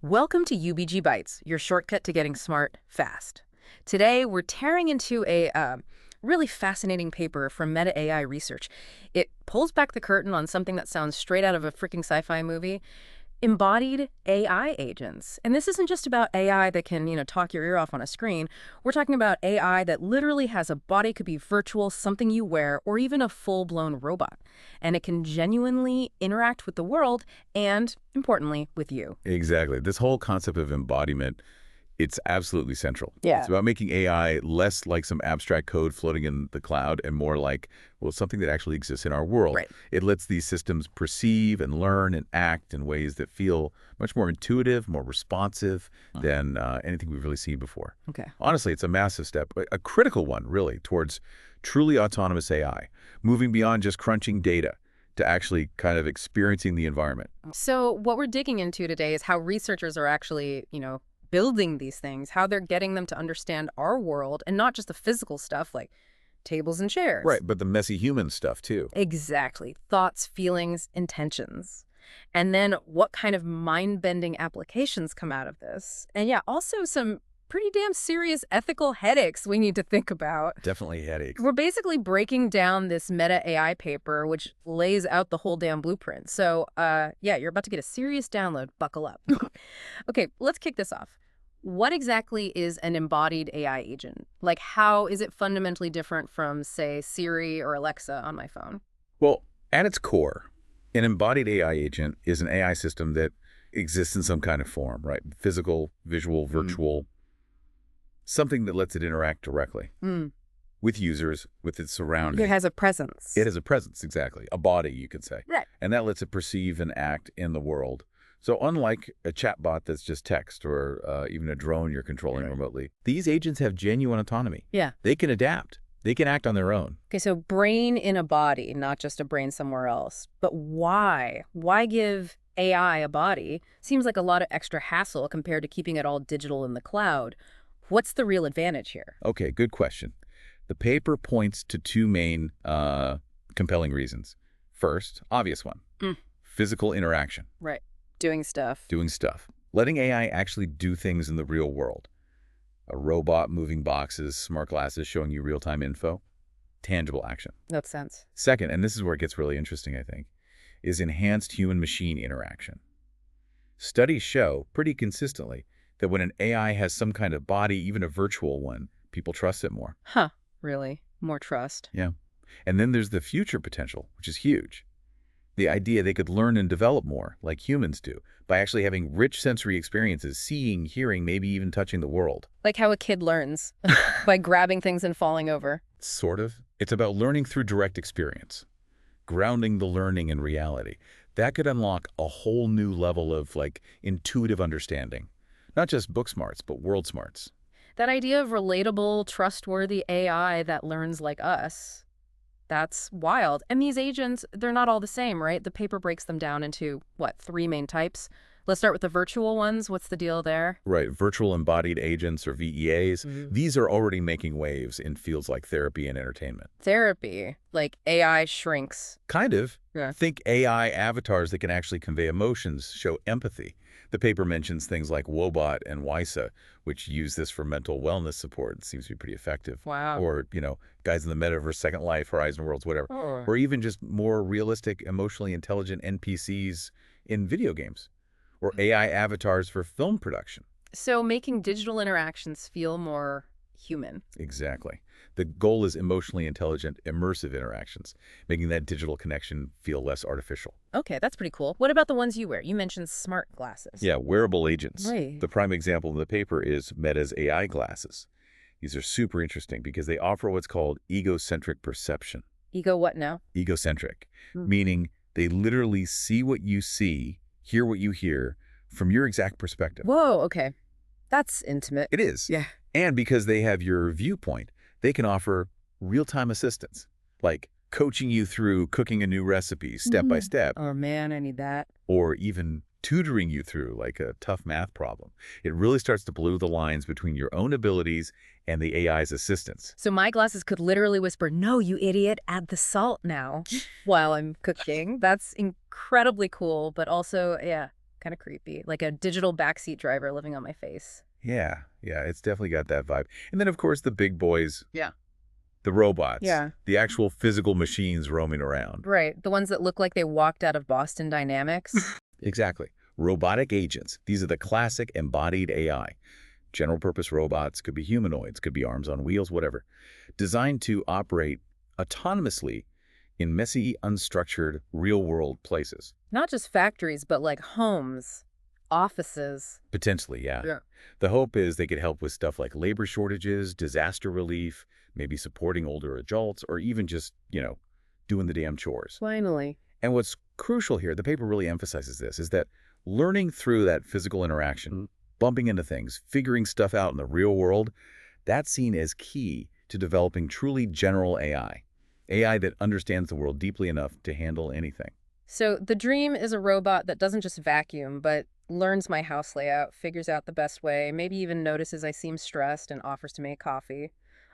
Welcome to UBG Bytes, your shortcut to getting smart fast. Today, we're tearing into a really fascinating paper from Meta AI Research. It pulls back the curtain on something that sounds straight out of a freaking sci-fi movie, embodied AI agents. And this isn't just about AI that can, talk your ear off on a screen. We're talking about AI that literally has a body, could be virtual, something you wear, or even a full-blown robot. And it can genuinely interact with the world and, importantly, with you. Exactly. This whole concept of embodiment, it's absolutely central. Yeah. It's about making AI less like some abstract code floating in the cloud and more like, well, something that actually exists in our world. Right. It lets these systems perceive and learn and act in ways that feel much more intuitive, more responsive than anything we've really seen before. Okay. Honestly, it's a massive step, a critical one, really, towards truly autonomous AI, moving beyond just crunching data to actually kind of experiencing the environment. So what we're digging into today is how researchers are actually, building these things, how they're getting them to understand our world and not just the physical stuff like tables and chairs. Right, but the messy human stuff, too. Exactly. Thoughts, feelings, intentions. And then what kind of mind-bending applications come out of this. And yeah, also some pretty damn serious ethical headaches we need to think about. Definitely headaches. We're basically breaking down this Meta AI paper, which lays out the whole damn blueprint. So, yeah, you're about to get a serious download. Buckle up. Okay, let's kick this off. What exactly is an embodied AI agent? Like, how is it fundamentally different from, say, Siri or Alexa on my phone? Well, at its core, an embodied AI agent is an AI system that exists in some kind of form, right? Physical, visual, virtual, something that lets it interact directly with users, with its surroundings. It has a presence. It has a presence, exactly. A body, you could say. Right. And that lets it perceive and act in the world. So unlike a chatbot that's just text or even a drone you're controlling remotely, these agents have genuine autonomy. Yeah. They can adapt. They can act on their own. Okay, so brain in a body, not just a brain somewhere else. But why? Why give AI a body? Seems like a lot of extra hassle compared to keeping it all digital in the cloud. What's the real advantage here? Okay, good question. The paper points to two main compelling reasons. First, obvious one, physical interaction. Right. Doing stuff. Doing stuff. Letting AI actually do things in the real world. A robot moving boxes, smart glasses showing you real-time info. Tangible action. Makes sense. Second, and this is where it gets really interesting, I think, is enhanced human-machine interaction. Studies show pretty consistently that when an AI has some kind of body, even a virtual one, people trust it more. Huh. Really? More trust. Yeah. And then there's the future potential, which is huge. The idea they could learn and develop more, like humans do, by actually having rich sensory experiences, seeing, hearing, maybe even touching the world. Like how a kid learns by grabbing things and falling over. Sort of. It's about learning through direct experience, grounding the learning in reality. That could unlock a whole new level of, intuitive understanding. Not just book smarts, but world smarts. That idea of relatable, trustworthy AI that learns like us, that's wild. And these agents, they're not all the same, right? The paper breaks them down into, three main types? Let's start with the virtual ones. What's the deal there? Right. Virtual embodied agents, or VEAs. These are already making waves in fields like therapy and entertainment. Therapy, like AI shrinks. Kind of. Yeah. Think AI avatars that can actually convey emotions, show empathy. The paper mentions things like Wobot and WISA, which use this for mental wellness support. It seems to be pretty effective. Wow. Or, guys in the metaverse, Second Life, Horizon Worlds, whatever. Oh. Or even just more realistic, emotionally intelligent NPCs in video games. Or AI avatars for film production. So making digital interactions feel more human. Exactly. The goal is emotionally intelligent, immersive interactions, making that digital connection feel less artificial. Okay, that's pretty cool. What about the ones you wear? You mentioned smart glasses. Yeah, wearable agents. Right. The prime example in the paper is Meta's AI glasses. These are super interesting because they offer what's called egocentric perception. Ego what now? Egocentric, meaning they literally see what you see, hear what you hear from your exact perspective. Whoa, okay. That's intimate. It is. Yeah. And because they have your viewpoint, they can offer real-time assistance, like coaching you through cooking a new recipe step by step, Oh man, I need that. or even tutoring you through like a tough math problem. It really starts to blur the lines between your own abilities and the AI's assistance. So my glasses could literally whisper, "No, you idiot, add the salt now," while I'm cooking. That's incredibly cool, but also, yeah, Kind of creepy. Like a digital backseat driver living on my face. Yeah, yeah, it's definitely got that vibe. And then, of course, the big boys, Yeah. the robots, Yeah. the actual physical machines roaming around. Right. The ones that look like they walked out of Boston Dynamics. Exactly. Robotic agents. These are the classic embodied AI. General purpose robots, could be humanoids, could be arms on wheels, whatever. Designed to operate autonomously in messy, unstructured, real-world places. Not just factories, but like homes, offices. Potentially, yeah. Yeah. The hope is they could help with stuff like labor shortages, disaster relief, maybe supporting older adults, or even just, doing the damn chores. Finally. And what's crucial here, the paper really emphasizes this, is that learning through that physical interaction, bumping into things, figuring stuff out in the real world, that's seen as key to developing truly general AI. AI that understands the world deeply enough to handle anything. So the dream is a robot that doesn't just vacuum, but learns my house layout, figures out the best way, maybe even notices I seem stressed and offers to make coffee.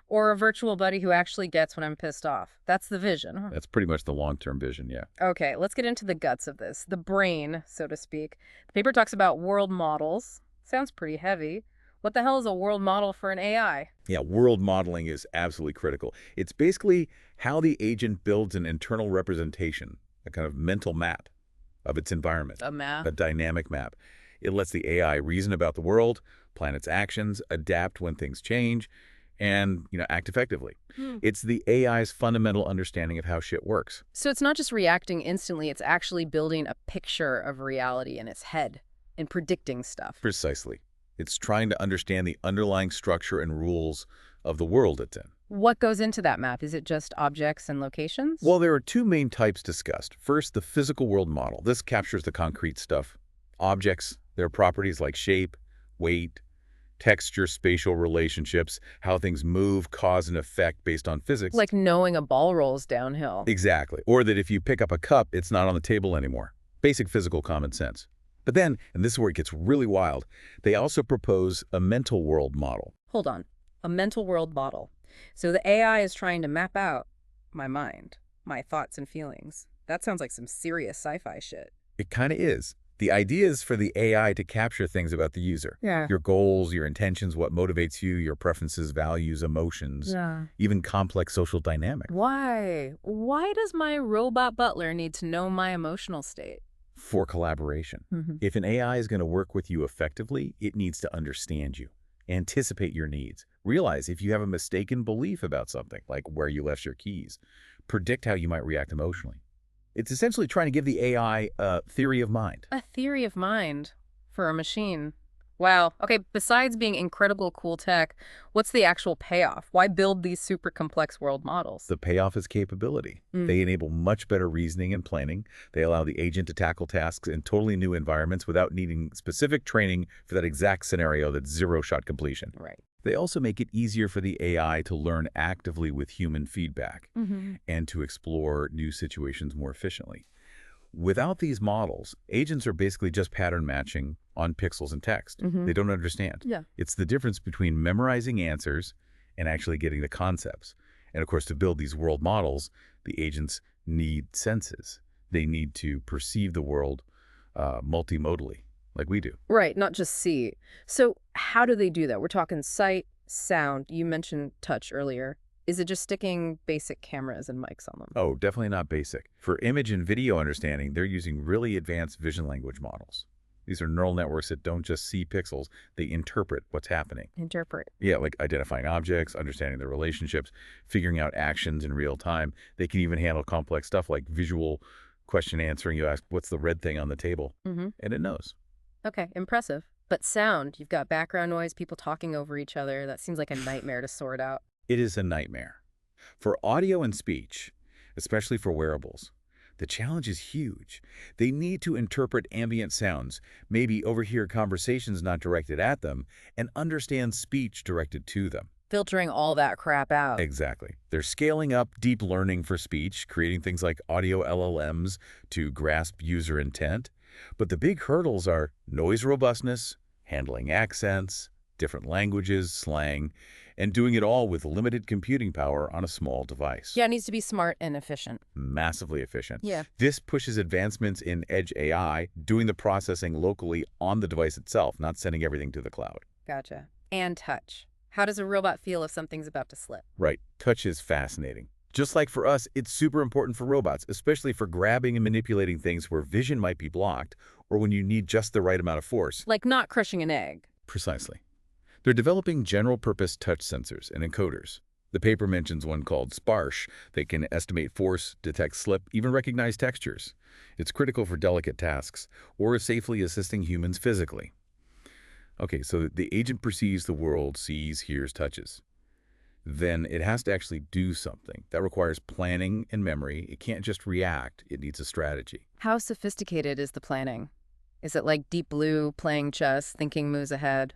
Or a virtual buddy who actually gets when I'm pissed off. That's the vision. Huh? That's pretty much the long-term vision, yeah. Okay, let's get into the guts of this. The brain, so to speak. The paper talks about world models. Sounds pretty heavy. What the hell is a world model for an AI? Yeah, world modeling is absolutely critical. It's basically how the agent builds an internal representation, a kind of mental map of its environment. A map? A dynamic map. It lets the AI reason about the world, plan its actions, adapt when things change, and, act effectively. It's the AI's fundamental understanding of how shit works. So it's not just reacting instantly, it's actually building a picture of reality in its head and predicting stuff. Precisely. It's trying to understand the underlying structure and rules of the world it's in. What goes into that map? Is it just objects and locations? Well, there are two main types discussed. First, the physical world model. This captures the concrete stuff. Objects, their properties like shape, weight, texture, spatial relationships, how things move, cause and effect based on physics. Like knowing a ball rolls downhill. Exactly. Or that if you pick up a cup, it's not on the table anymore. Basic physical common sense. But then, and this is where it gets really wild, they also propose a mental world model. Hold on. A mental world model. So the AI is trying to map out my mind, my thoughts and feelings. That sounds like some serious sci-fi shit. It kind of is. The idea is for the AI to capture things about the user. Yeah. Your goals, your intentions, what motivates you, your preferences, values, emotions, Yeah. even complex social dynamics. Why? Why does my robot butler need to know my emotional state? For collaboration. If an AI is going to work with you effectively, it needs to understand you, anticipate your needs, realize if you have a mistaken belief about something, like where you left your keys, predict how you might react emotionally. It's essentially trying to give the AI a theory of mind. A theory of mind for a machine. Wow. Okay, besides being incredible cool tech, what's the actual payoff? Why build these super complex world models? The payoff is capability. They enable much better reasoning and planning. They allow the agent to tackle tasks in totally new environments without needing specific training for that exact scenario that's zero-shot completion. Right. They also make it easier for the AI to learn actively with human feedback and to explore new situations more efficiently. Without these models, agents are basically just pattern matching on pixels and text. They don't understand. Yeah. It's the difference between memorizing answers and actually getting the concepts. And of course, to build these world models, the agents need senses. They need to perceive the world multimodally, like we do. Right, not just see. So how do they do that? We're talking sight, sound. You mentioned touch earlier. Is it just sticking basic cameras and mics on them? Oh, definitely not basic. For image and video understanding, they're using really advanced vision language models. These are neural networks that don't just see pixels, they interpret what's happening. Interpret. Yeah, like identifying objects, understanding their relationships, figuring out actions in real time. They can even handle complex stuff like visual question answering. You ask, what's the red thing on the table? And it knows. Okay, impressive. But sound, you've got background noise, people talking over each other. That seems like a nightmare to sort out. It is a nightmare. For audio and speech, especially for wearables, the challenge is huge. They need to interpret ambient sounds, maybe overhear conversations not directed at them, and understand speech directed to them. Filtering all that crap out. Exactly. They're scaling up deep learning for speech, creating things like audio LLMs to grasp user intent. But the big hurdles are noise robustness, handling accents, different languages, slang, and doing it all with limited computing power on a small device. Yeah, it needs to be smart and efficient. Massively efficient. Yeah. This pushes advancements in edge AI, doing the processing locally on the device itself, not sending everything to the cloud. Gotcha. And touch. How does a robot feel if something's about to slip? Right. Touch is fascinating. Just like for us, it's super important for robots, especially for grabbing and manipulating things where vision might be blocked or when you need just the right amount of force. Like not crushing an egg. Precisely. They're developing general-purpose touch sensors and encoders. The paper mentions one called Sparsh that can estimate force, detect slip, even recognize textures. It's critical for delicate tasks or safely assisting humans physically. Okay, so the agent perceives the world, sees, hears, touches. Then it has to actually do something. That requires planning and memory. It can't just react. It needs a strategy. How sophisticated is the planning? Is it like Deep Blue, playing chess, thinking moves ahead,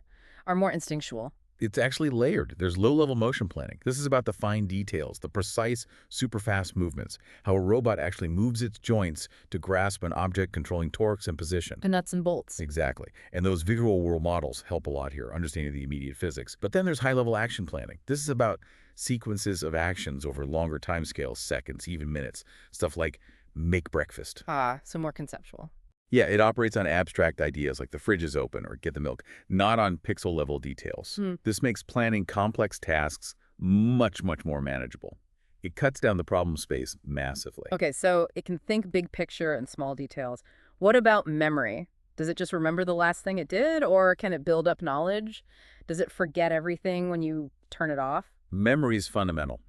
or more instinctual? It's actually layered. There's low-level motion planning. This is about the fine details, the precise, super-fast movements, how a robot actually moves its joints to grasp an object controlling torques and position. The nuts and bolts. Exactly. And those visual world models help a lot here, understanding the immediate physics. But then there's high-level action planning. This is about sequences of actions over longer timescales, seconds, even minutes. Stuff like make breakfast. Ah, so more conceptual. Yeah, it operates on abstract ideas like the fridge is open or get the milk, not on pixel-level details. This makes planning complex tasks much, much more manageable. It cuts down the problem space massively. Okay, so it can think big picture and small details. What about memory? Does it just remember the last thing it did, or can it build up knowledge? Does it forget everything when you turn it off? Memory is fundamental.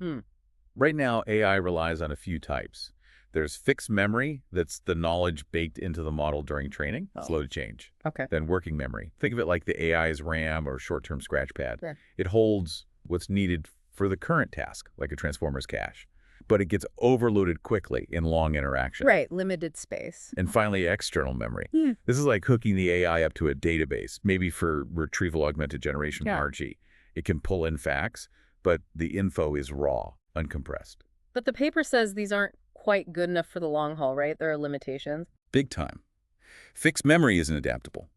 Right now, AI relies on a few types. There's fixed memory, that's the knowledge baked into the model during training, slow to change. Okay. Then working memory. Think of it like the AI's RAM or short-term scratch pad. Yeah. It holds what's needed for the current task, like a transformer's cache. But it gets overloaded quickly in long interaction. Right, limited space. And finally, external memory. This is like hooking the AI up to a database, maybe for retrieval augmented generation, RG. It can pull in facts, but the info is raw, uncompressed. But the paper says these aren't quite good enough for the long haul, right? There are limitations. Big time. Fixed memory isn't adaptable.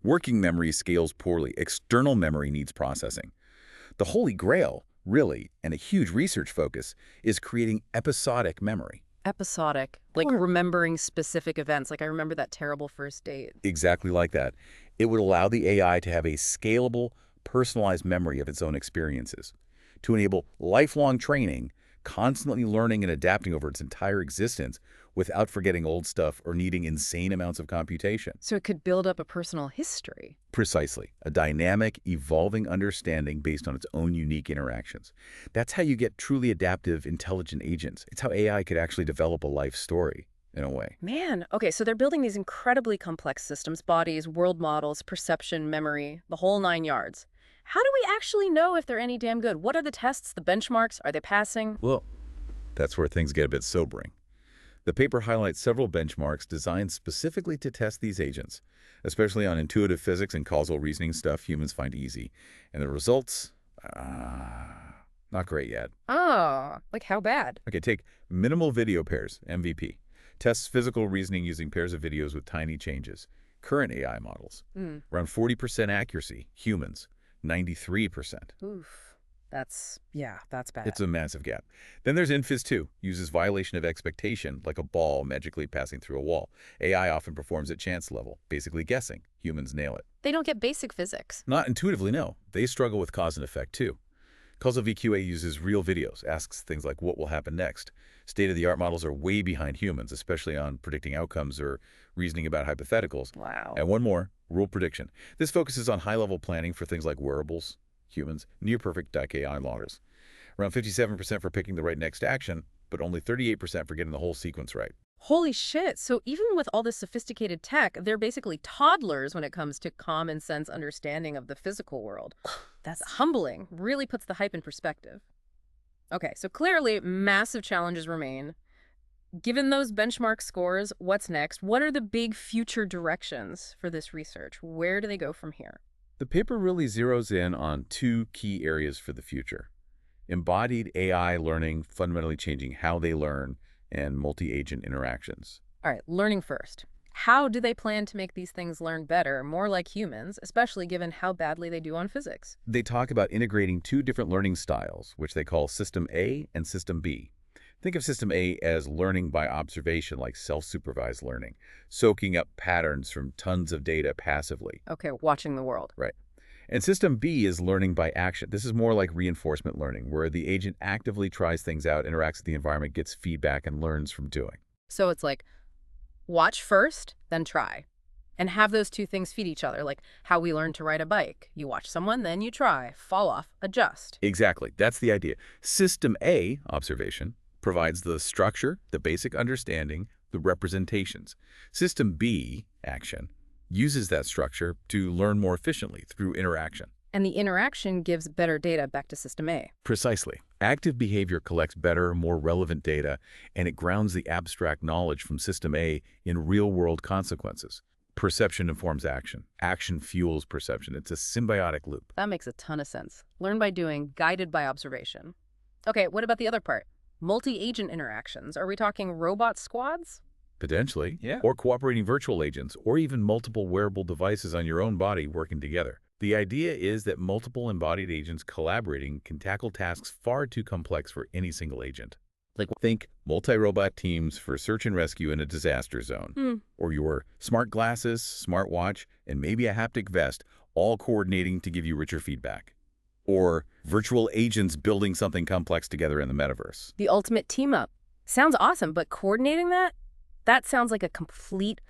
Working memory scales poorly. External memory needs processing. The holy grail, really, and a huge research focus, is creating episodic memory. Episodic, like remembering specific events. Like I remember that terrible first date. Exactly like that. It would allow the AI to have a scalable, personalized memory of its own experiences, to enable lifelong training, constantly learning and adapting over its entire existence without forgetting old stuff or needing insane amounts of computation. So it could build up a personal history. Precisely. A dynamic, evolving understanding based on its own unique interactions. That's how you get truly adaptive, intelligent agents. It's how AI could actually develop a life story, in a way. Man, okay, so they're building these incredibly complex systems, bodies, world models, perception, memory, the whole 9 yards. How do we actually know if they're any damn good? What are the tests, the benchmarks? Are they passing? Well, that's where things get a bit sobering. The paper highlights several benchmarks designed specifically to test these agents, especially on intuitive physics and causal reasoning stuff humans find easy. And the results, not great yet. Oh, like how bad? Okay, take minimal video pairs, MVP. Tests physical reasoning using pairs of videos with tiny changes. Current AI models, around 40% accuracy, humans. 93%. Oof. That's bad. It's a massive gap. Then there's InFIS 2, uses violation of expectation, like a ball magically passing through a wall. AI often performs at chance level, basically guessing. Humans nail it. They don't get basic physics. Not intuitively, no. They struggle with cause and effect, too. Causal VQA uses real videos, asks things like what will happen next. State-of-the-art models are way behind humans, especially on predicting outcomes or reasoning about hypotheticals. Wow. And one more, rule prediction. This focuses on high-level planning for things like wearables, humans, near-perfect AI models. Around 57% for picking the right next action, but only 38% for getting the whole sequence right. Holy shit. So even with all this sophisticated tech, they're basically toddlers when it comes to common sense understanding of the physical world. That's humbling. Really puts the hype in perspective. Okay, so clearly massive challenges remain. Given those benchmark scores, what's next? What are the big future directions for this research? Where do they go from here? The paper really zeroes in on two key areas for the future. Embodied AI learning, fundamentally changing how they learn, and multi-agent interactions. All right, learning first. How do they plan to make these things learn better, more like humans, especially given how badly they do on physics? They talk about integrating two different learning styles, which they call System A and System B. Think of System A as learning by observation, like self-supervised learning, soaking up patterns from tons of data passively. Okay, watching the world. Right. And System B is learning by action. This is more like reinforcement learning, where the agent actively tries things out, interacts with the environment, gets feedback, and learns from doing. So it's like watch first, then try. And have those two things feed each other, like how we learn to ride a bike. You watch someone, then you try, fall off, adjust. Exactly. That's the idea. System A, observation, provides the structure, the basic understanding, the representations. System B, action, uses that structure to learn more efficiently through interaction. And the interaction gives better data back to System A. Precisely. Active behavior collects better, more relevant data, and it grounds the abstract knowledge from System A in real-world consequences. Perception informs action. Action fuels perception. It's a symbiotic loop. That makes a ton of sense. Learn by doing, guided by observation. Okay, what about the other part? Multi-agent interactions. Are we talking robot squads? Potentially. Yeah. Or cooperating virtual agents, or even multiple wearable devices on your own body working together. The idea is that multiple embodied agents collaborating can tackle tasks far too complex for any single agent. Like, think multi-robot teams for search and rescue in a disaster zone. Or your smart glasses, smart watch, and maybe a haptic vest, all coordinating to give you richer feedback. Or virtual agents building something complex together in the metaverse. The ultimate team up. Sounds awesome, but coordinating that? That sounds like a complete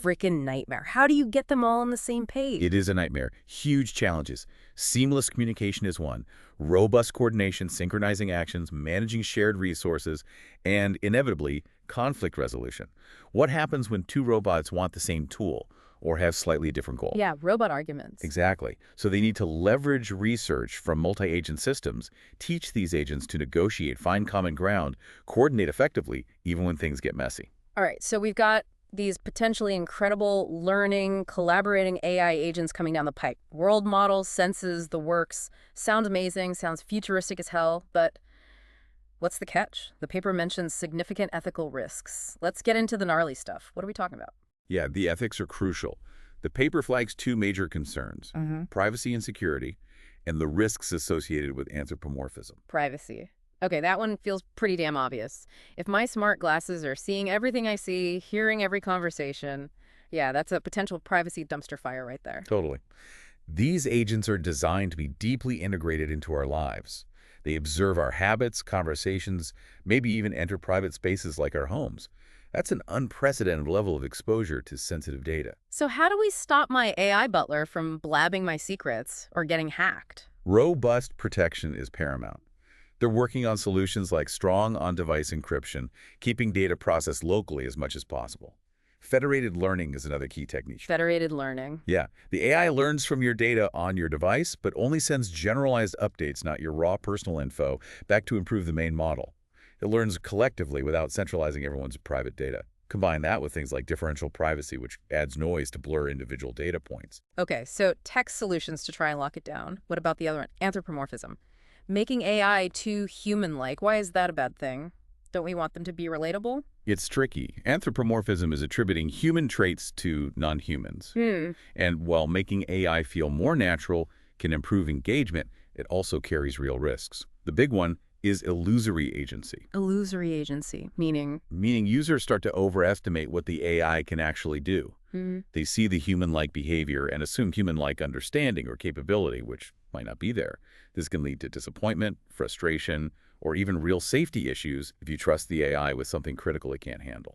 freaking nightmare. How do you get them all on the same page? It is a nightmare. Huge challenges. Seamless communication is one. Robust coordination, synchronizing actions, managing shared resources, and inevitably, conflict resolution. What happens when two robots want the same tool or have slightly different goals? Yeah, robot arguments. Exactly. So they need to leverage research from multi-agent systems, teach these agents to negotiate, find common ground, coordinate effectively, even when things get messy. All right, so we've got these potentially incredible learning, collaborating AI agents coming down the pipe. World models, senses, the works. Sound amazing, sounds futuristic as hell, but what's the catch? The paper mentions significant ethical risks. Let's get into the gnarly stuff. What are we talking about? Yeah, the ethics are crucial. The paper flags two major concerns, privacy and security, and the risks associated with anthropomorphism. Privacy. Okay, that one feels pretty damn obvious. If my smart glasses are seeing everything I see, hearing every conversation, yeah, that's a potential privacy dumpster fire right there. Totally. These agents are designed to be deeply integrated into our lives. They observe our habits, conversations, maybe even enter private spaces like our homes. That's an unprecedented level of exposure to sensitive data. So how do we stop my AI butler from blabbing my secrets or getting hacked? Robust protection is paramount. They're working on solutions like strong on-device encryption, keeping data processed locally as much as possible. Federated learning is another key technique. Federated learning. Yeah, the AI learns from your data on your device, but only sends generalized updates, not your raw personal info, back to improve the main model. It learns collectively without centralizing everyone's private data. Combine that with things like differential privacy, which adds noise to blur individual data points. Okay, so tech solutions to try and lock it down. What about the other one? Anthropomorphism. Making AI too human-like. Why is that a bad thing? Don't we want them to be relatable? It's tricky. Anthropomorphism is attributing human traits to non-humans. And while making AI feel more natural can improve engagement, it also carries real risks. The big one is illusory agency. Illusory agency, meaning? Meaning users start to overestimate what the AI can actually do. They see the human-like behavior and assume human-like understanding or capability, which might not be there. This can lead to disappointment, frustration, or even real safety issues if you trust the AI with something critical it can't handle.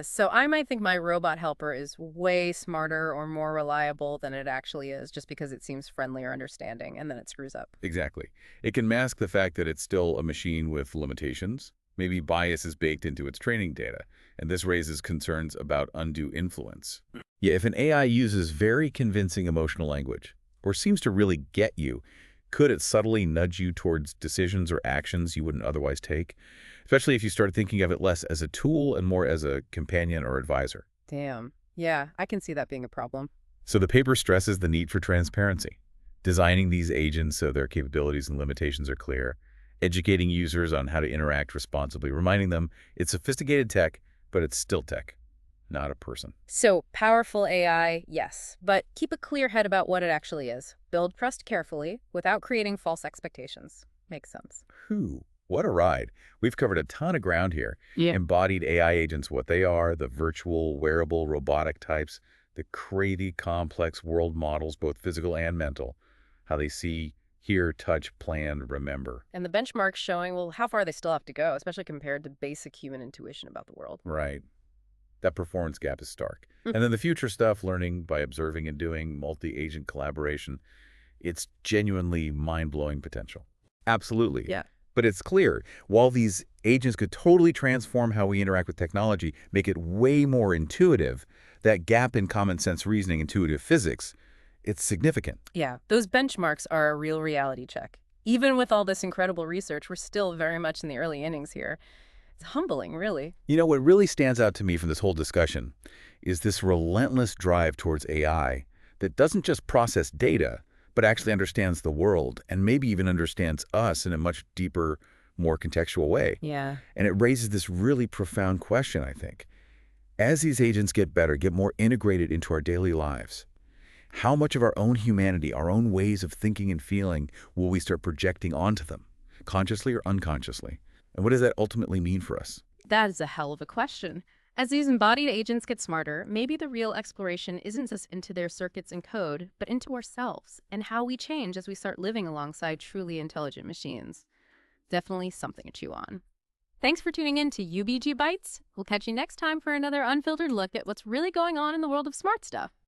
So I might think my robot helper is way smarter or more reliable than it actually is just because it seems friendly or understanding, and then it screws up. Exactly. It can mask the fact that it's still a machine with limitations. Maybe bias is baked into its training data, and this raises concerns about undue influence. Yeah, if an AI uses very convincing emotional language, or seems to really get you, could it subtly nudge you towards decisions or actions you wouldn't otherwise take? Especially if you start thinking of it less as a tool and more as a companion or advisor. Damn. Yeah, I can see that being a problem. So the paper stresses the need for transparency, designing these agents so their capabilities and limitations are clear, educating users on how to interact responsibly, reminding them it's sophisticated tech, but it's still tech. not a person. So, powerful AI, yes, but keep a clear head about what it actually is. Build trust carefully without creating false expectations. Makes sense. Whew, what a ride. We've covered a ton of ground here. Yeah. Embodied AI agents, what they are, the virtual, wearable, robotic types, the crazy, complex world models, both physical and mental, how they see, hear, touch, plan, remember. And the benchmarks showing, well, how far they still have to go, especially compared to basic human intuition about the world. Right. That performance gap is stark. Hmm. And then the future stuff, learning by observing and doing, multi-agent collaboration, it's genuinely mind-blowing potential. Absolutely. Yeah. But it's clear, while these agents could totally transform how we interact with technology, make it way more intuitive, that gap in common sense reasoning, intuitive physics, it's significant. Yeah, those benchmarks are a real reality check. Even with all this incredible research, we're still very much in the early innings here. It's humbling, really. You know, what really stands out to me from this whole discussion is this relentless drive towards AI that doesn't just process data, but actually understands the world and maybe even understands us in a much deeper, more contextual way. Yeah. And it raises this really profound question, I think. As these agents get better, get more integrated into our daily lives, how much of our own humanity, our own ways of thinking and feeling will we start projecting onto them, consciously or unconsciously? And what does that ultimately mean for us? That is a hell of a question. As these embodied agents get smarter, maybe the real exploration isn't just into their circuits and code, but into ourselves and how we change as we start living alongside truly intelligent machines. Definitely something to chew on. Thanks for tuning in to UBG Bites. We'll catch you next time for another unfiltered look at what's really going on in the world of smart stuff.